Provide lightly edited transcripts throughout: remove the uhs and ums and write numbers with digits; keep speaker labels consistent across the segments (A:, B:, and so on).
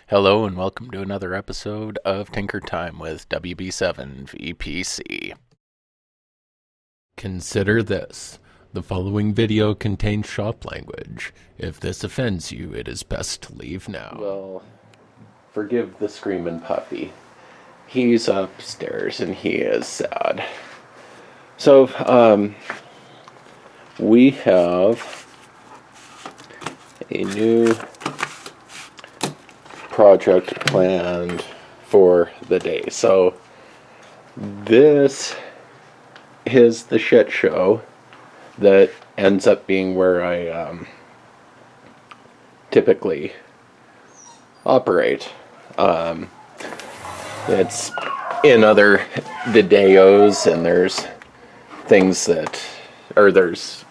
A: Hello and welcome to another episode of Tinker Time with WB7 VPC. Consider this. The following video contains shop language. If this offends you, it is best to leave now. Well, forgive the screaming puppy. He's upstairs and he is sad. So, we have a new project planned for the day. So this is the shit show that ends up being where I typically operate. It's in other videos, and there's things that, or there's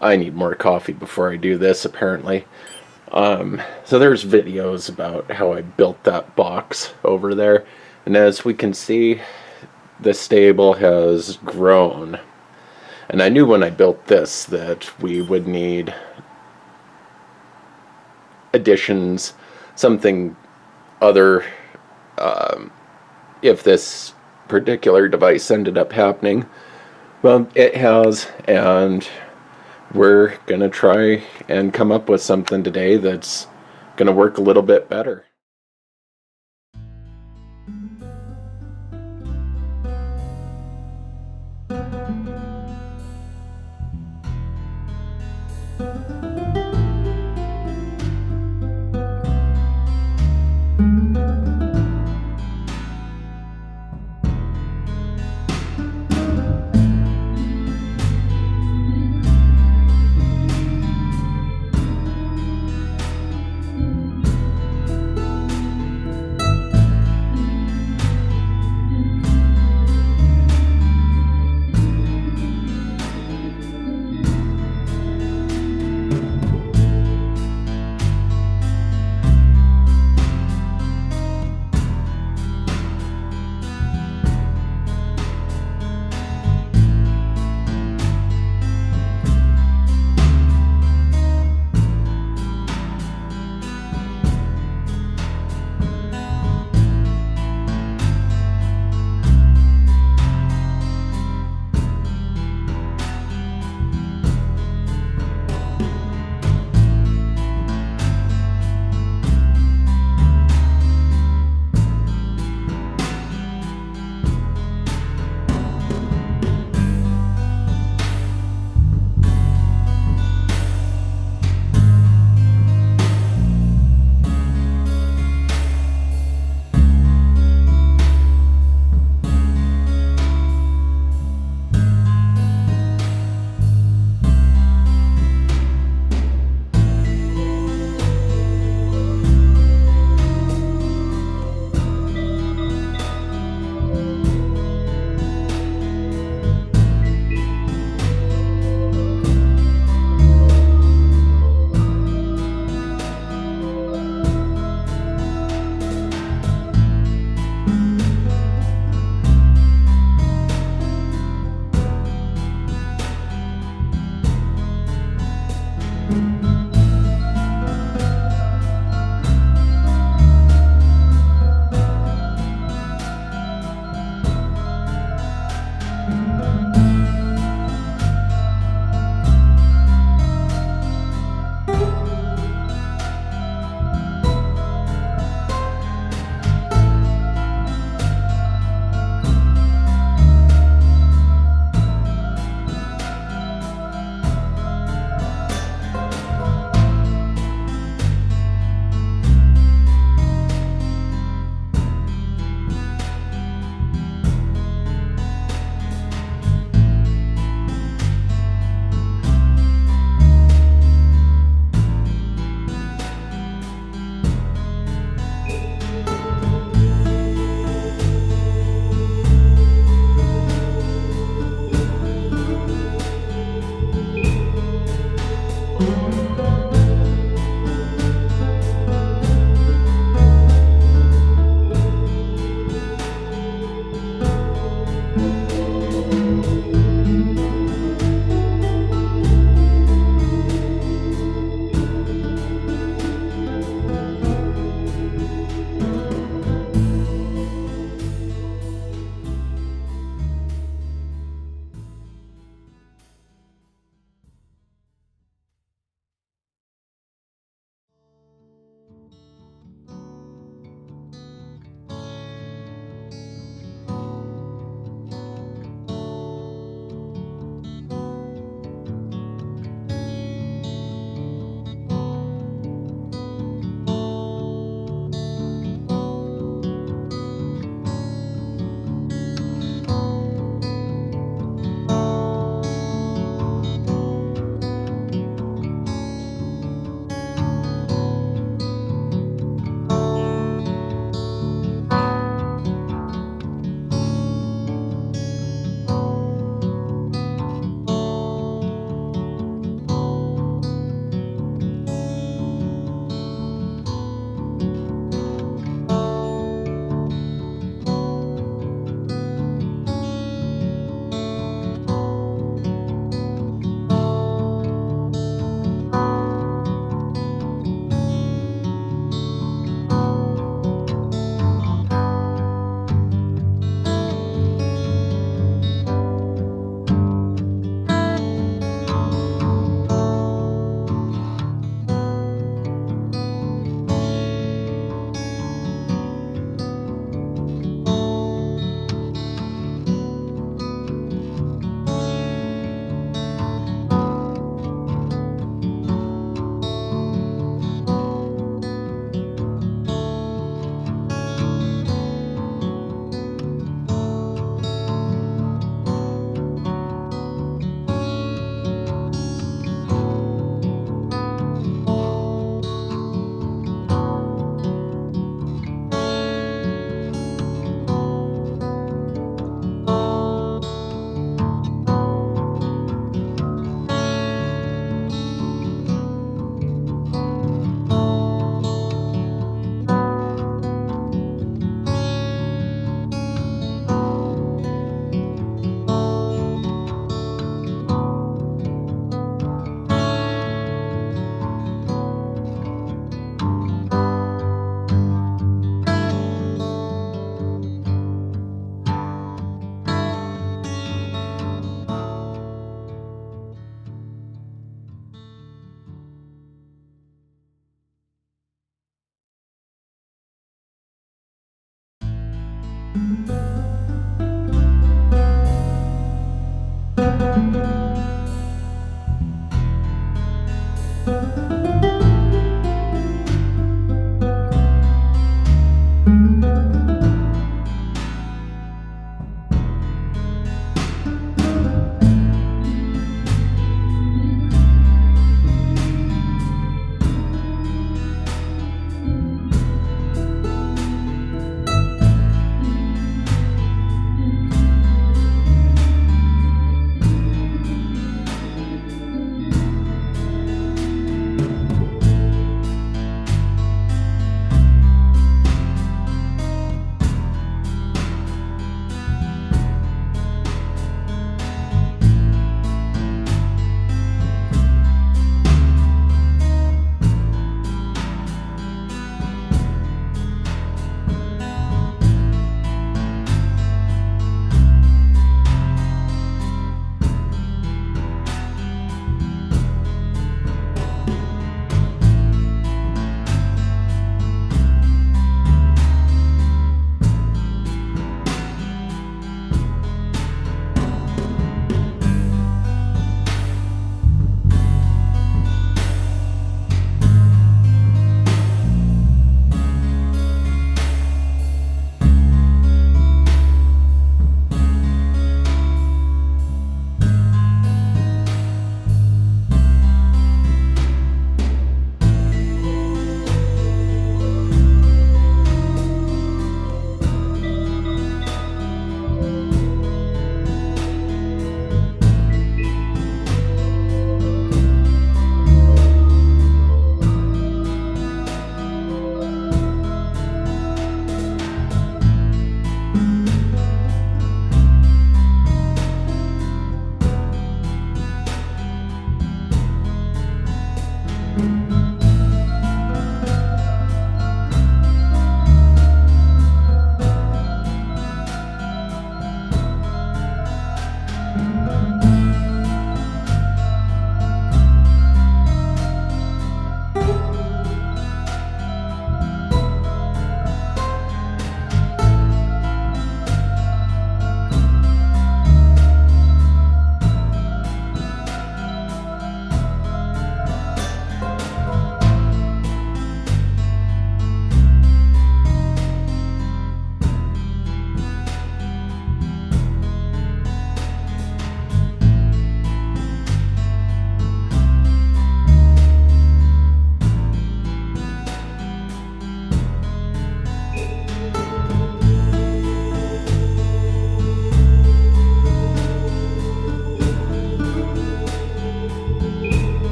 A: I need more coffee before I do this, apparently. So there's videos about how I built that box over there, and as we can see, the stable has grown. And I knew when I built this that we would need additions, something other, if this particular device ended up happening. Well, it has, and we're gonna try and come up with something today that's gonna work a little bit better.